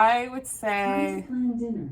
I would say Plan dinner.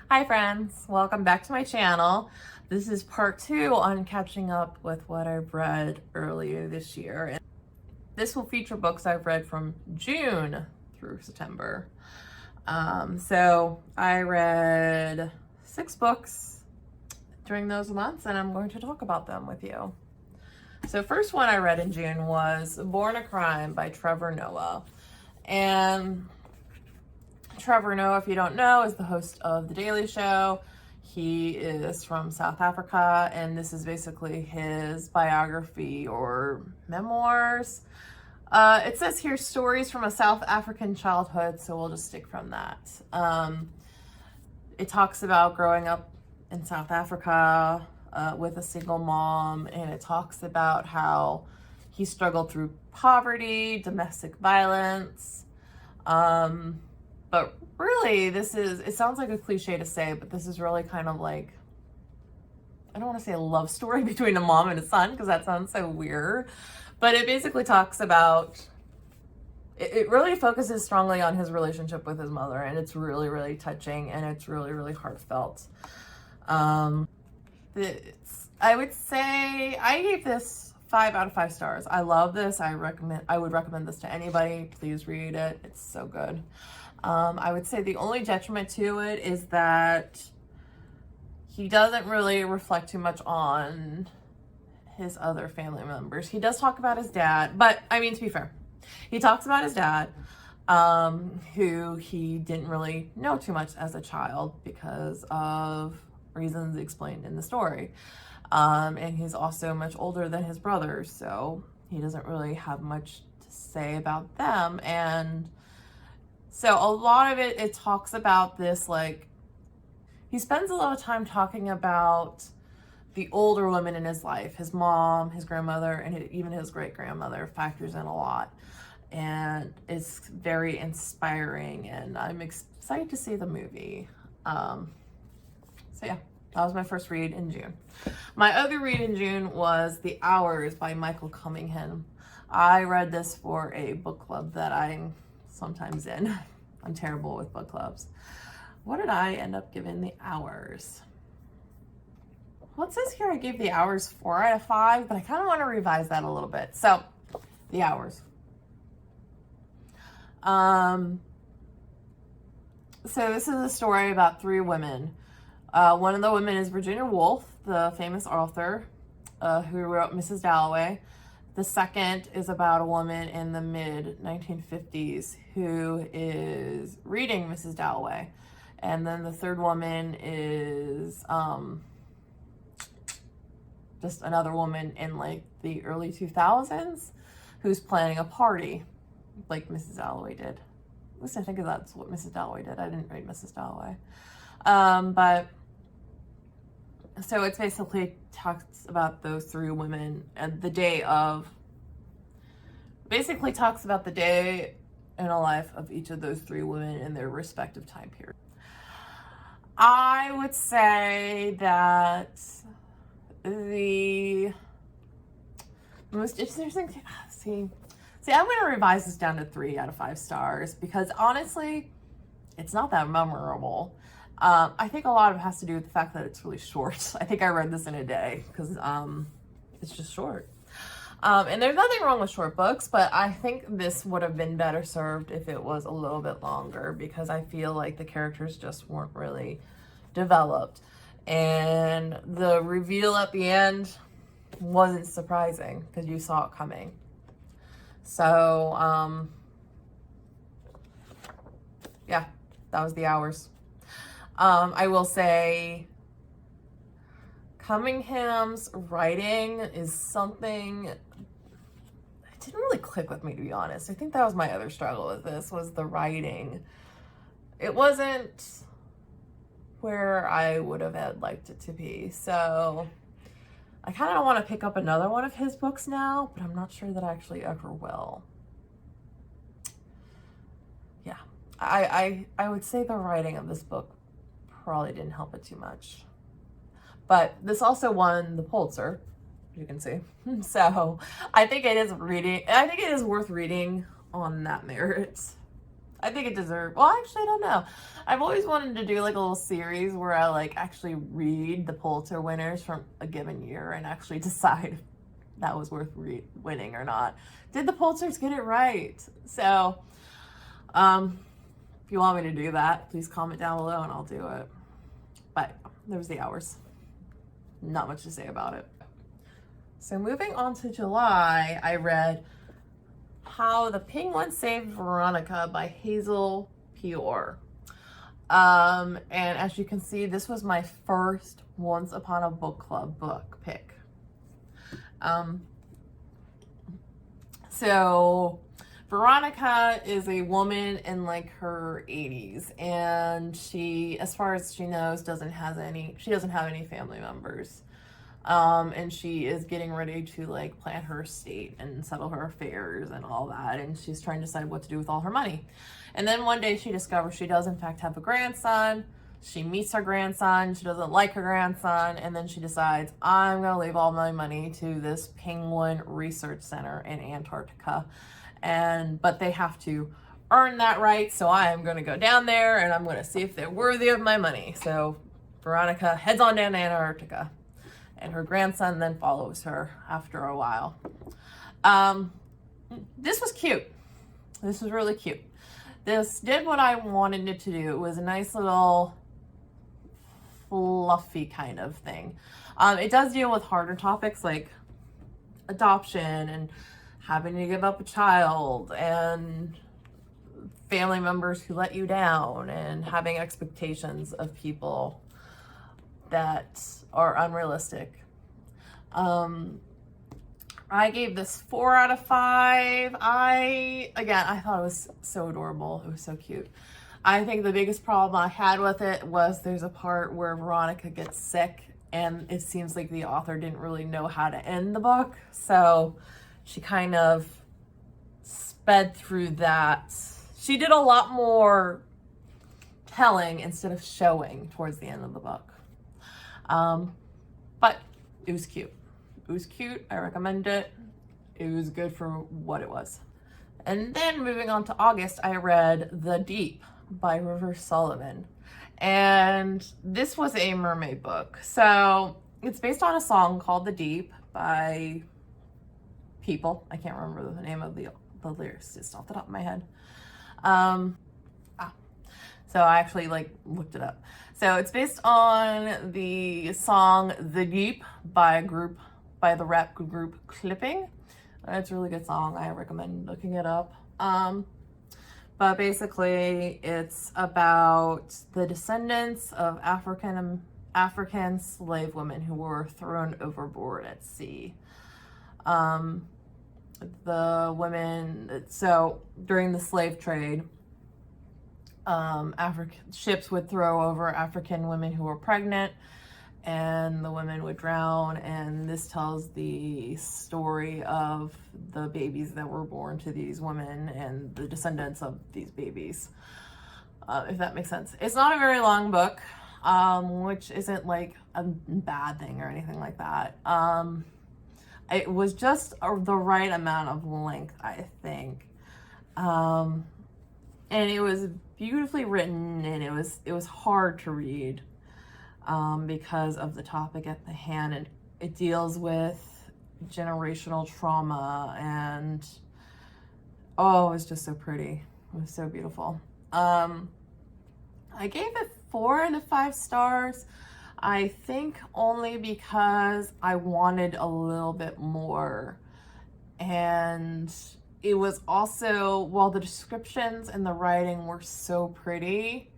Hi friends, welcome back to my channel. This is part 2 on catching up with what I've read earlier this year. And this will feature books I've read from June through September. So I read 6 books during those months and I'm going to talk about them with you. So first one I read in June was Born a Crime by Trevor Noah. And Trevor Noah, if you don't know, is the host of The Daily Show. He is from South Africa, and this is basically his biography or memoirs. It says here, stories from a South African childhood, so we'll just stick from that. It talks about growing up in South Africa with a single mom, and it talks about how he struggled through poverty, domestic violence, but really, it sounds like a cliche to say, but this is really kind of like, I don't want to say a love story between a mom and a son, because that sounds so weird. But it basically talks about, it really focuses strongly on his relationship with his mother, and it's really, really touching, and it's really, really heartfelt. I would say, I gave this 5 out of 5 stars. I love this. I would recommend this to anybody. Please read it. It's so good. I would say the only detriment to it is that he doesn't really reflect too much on his other family members. He does talk about his dad, but I mean, to be fair, he talks about his dad, who he didn't really know too much as a child because of reasons explained in the story. And he's also much older than his brothers, so he doesn't really have much to say about them. And so a lot of it talks about this, like, he spends a lot of time talking about the older women in his life. His mom, his grandmother, and even his great-grandmother factors in a lot. And it's very inspiring, and I'm excited to see the movie. So yeah, that was my first read in June. My other read in June was The Hours by Michael Cunningham. I read this for a book club that I'm sometimes in. I'm terrible with book clubs. What did I end up giving The Hours? Well, it says here I gave The Hours 4 out of 5, but I kind of want to revise that a little bit. So, The Hours. So this is a story about 3 women. One of the women is Virginia Woolf, the famous author who wrote Mrs. Dalloway. The second is about a woman in the mid-1950s who is reading Mrs. Dalloway. And then the third woman is just another woman in like the early 2000s who's planning a party like Mrs. Dalloway did. At least I think that's what Mrs. Dalloway did. I didn't read Mrs. Dalloway. But so it's basically talks about those 3 women and the day of, basically talks about the day in a life of each of those 3 women in their respective time period. I would say that the most interesting thing, see, I'm going to revise this down to 3 out of 5 stars because honestly, it's not that memorable. I think a lot of it has to do with the fact that it's really short. I think I read this in a day because it's just short. And there's nothing wrong with short books, but I think this would have been better served if it was a little bit longer because I feel like the characters just weren't really developed. And the reveal at the end wasn't surprising because you saw it coming. So, yeah, that was The Hours. I will say Cunningham's writing is something, it didn't really click with me, to be honest. I think that was my other struggle with this, was the writing. It wasn't where I would have liked it to be. So I kind of want to pick up another one of his books now, but I'm not sure that I actually ever will. Yeah, I would say the writing of this book probably didn't help it too much. But this also won the Pulitzer, you can see. So I think it is worth reading on that merit. I think it deserves, well, actually, I don't know. I've always wanted to do like a little series where I like actually read the Pulitzer winners from a given year and actually decide if that was worth winning or not. Did the Pulitzers get it right? So, if you want me to do that, please comment down below and I'll do it. But there's the hours. Not much to say about it. So moving on to July, I read How the Penguin Saved Veronica by Hazel Pior. And as you can see, this was my first Once Upon a Book Club book pick. So Veronica is a woman in like her 80s, and she, as far as she knows, doesn't have any family members. And she is getting ready to like plan her estate and settle her affairs and all that, and she's trying to decide what to do with all her money. And then one day she discovers she does in fact have a grandson. She meets her grandson, she doesn't like her grandson, and then she decides, I'm gonna leave all my money to this penguin research center in Antarctica. But they have to earn that right, so I am gonna go down there and I'm gonna see if they're worthy of my money. So Veronica heads on down to Antarctica, and her grandson then follows her after a while. This was cute. This was really cute. This did what I wanted it to do. It was a nice little fluffy kind of thing. It does deal with harder topics like adoption and having to give up a child and family members who let you down and having expectations of people that are unrealistic. I gave this 4 out of 5. I thought it was so adorable. It was so cute. I think the biggest problem I had with it was there's a part where Veronica gets sick, and it seems like the author didn't really know how to end the book. So she kind of sped through that. She did a lot more telling instead of showing towards the end of the book. But it was cute. It was cute. I recommend it. It was good for what it was. And then moving on to August, I read The Deep by River Sullivan. And this was a mermaid book. So it's based on a song called The Deep by people. I can't remember the name of the lyrics just off the top of my head. So I actually looked it up. So it's based on the song The Deep by the rap group Clipping. It's a really good song. I recommend looking it up. But basically it's about the descendants of African slave women who were thrown overboard at sea. The women, so during the slave trade, ships would throw over African women who were pregnant, and the women would drown. And this tells the story of the babies that were born to these women and the descendants of these babies, if that makes sense. It's not a very long book, which isn't like a bad thing or anything like that. It was just the right amount of length, I think. And it was beautifully written, and it was hard to read because of the topic at the hand. And it deals with generational trauma, and it was just so pretty. It was so beautiful. I gave it 4 out of 5 stars. I think only because I wanted a little bit more. And it was also, while the descriptions and the writing were so pretty,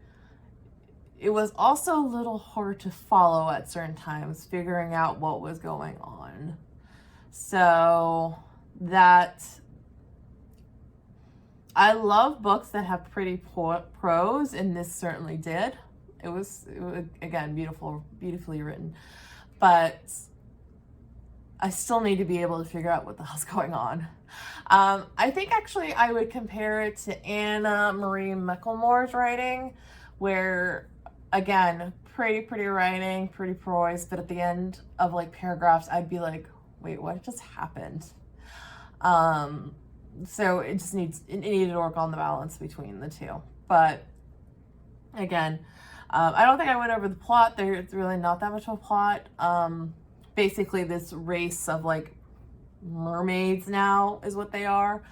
it was also a little hard to follow at certain times, figuring out what was going on. So I love books that have pretty prose, and this certainly did. It was again, beautifully written, but I still need to be able to figure out what the hell's going on. I think actually I would compare it to Anna Marie McLemore's writing, where again, pretty writing, pretty prose, but at the end of like paragraphs, I'd be like, wait, what just happened? So it needed to work on the balance between the two. But again, I don't think I went over the plot. There's really not that much of a plot. Basically, this race of like mermaids now is what they are.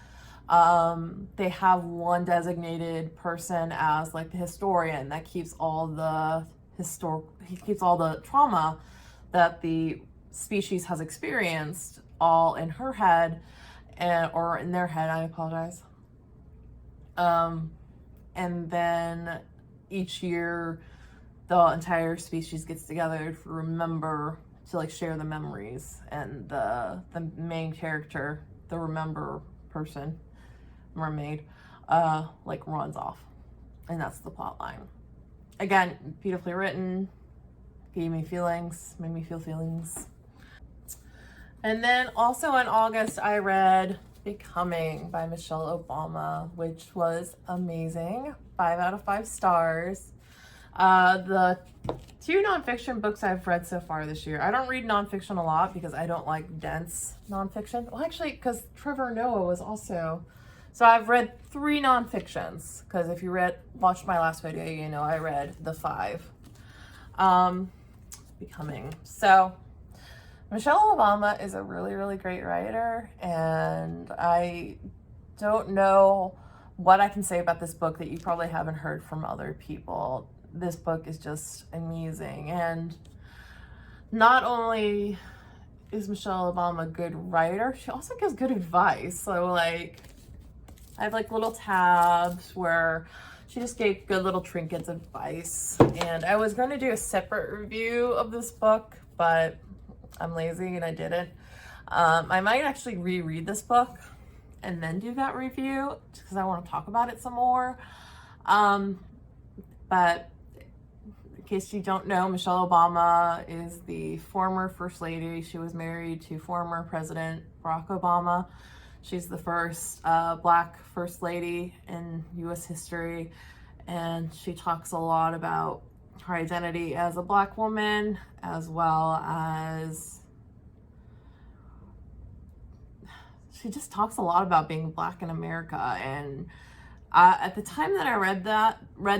They have one designated person as like the historian that keeps all the he keeps all the trauma that the species has experienced all in her head, or in their head. I apologize. And then each year, the entire species gets together to remember, to like share the memories, and the main character, the remember person, mermaid, like runs off, and that's the plot line. Again, beautifully written, gave me feelings, made me feel feelings. And then also in August, I read Becoming by Michelle Obama, which was amazing. 5 out of 5 stars. The 2 nonfiction books I've read so far this year. I don't read nonfiction a lot because I don't like dense nonfiction. Well, actually, because Trevor Noah was also. So I've read 3 nonfictions, because if you watched my last video, you know I read the 5. Becoming. So Michelle Obama is a really great writer, and I don't know what I can say about this book that you probably haven't heard from other people. This book is just amazing, and not only is Michelle Obama a good writer, she also gives good advice. So like, I have like little tabs where she just gave good little trinkets of advice, and I was going to do a separate review of this book, but I'm lazy and I didn't. I might actually reread this book and then do that review because I want to talk about it some more. But in case you don't know, Michelle Obama is the former First Lady. She was married to former President Barack Obama. She's the first Black First Lady in U.S. history, and she talks a lot about her identity as a Black woman, as well as she just talks a lot about being Black in America. And at the time that I read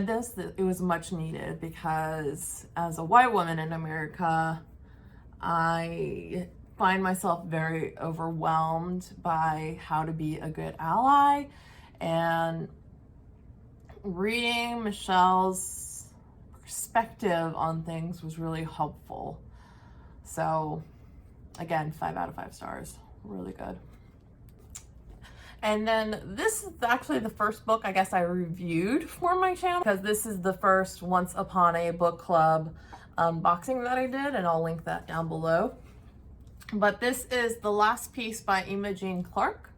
this, it was much needed, because as a white woman in America, I find myself very overwhelmed by how to be a good ally, and reading Michelle's perspective on things was really helpful. So again, 5 out of 5 stars, really good. And then this is actually the first book I guess I reviewed for my channel, because this is the first Once Upon a Book Club unboxing that I did, and I'll link that down below. But this is The Last Piece by Imogen Clark.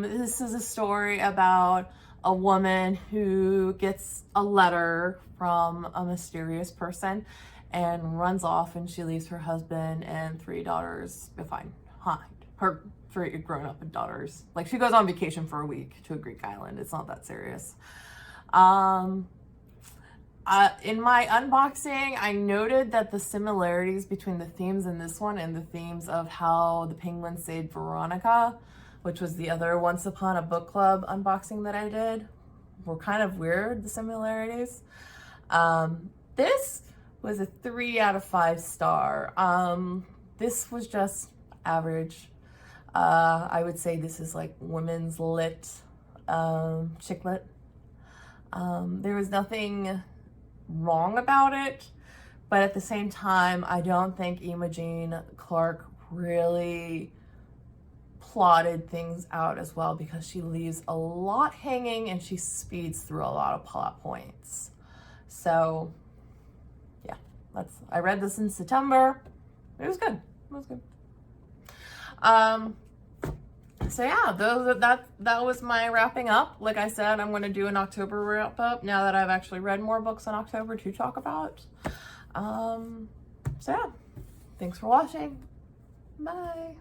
This is a story about a woman who gets a letter from a mysterious person and runs off, and she leaves her husband and 3 daughters behind. Her 3 grown-up daughters. Like, she goes on vacation for a week to a Greek island. It's not that serious. In my unboxing, I noted that the similarities between the themes in this one and the themes of How the Penguin Saved Veronica, which was the other Once Upon a Book Club unboxing that I did, were kind of weird, the similarities. This was a 3 out of 5 star. This was just average. I would say this is like women's lit, chick lit. There was nothing wrong about it, but at the same time, I don't think Imogen Clark really plotted things out as well, because she leaves a lot hanging and she speeds through a lot of plot points. So yeah, I read this in September. It was good. It was good. So yeah, that was my wrapping up. Like I said, I'm going to do an October wrap up now that I've actually read more books in October to talk about. So yeah, thanks for watching. Bye.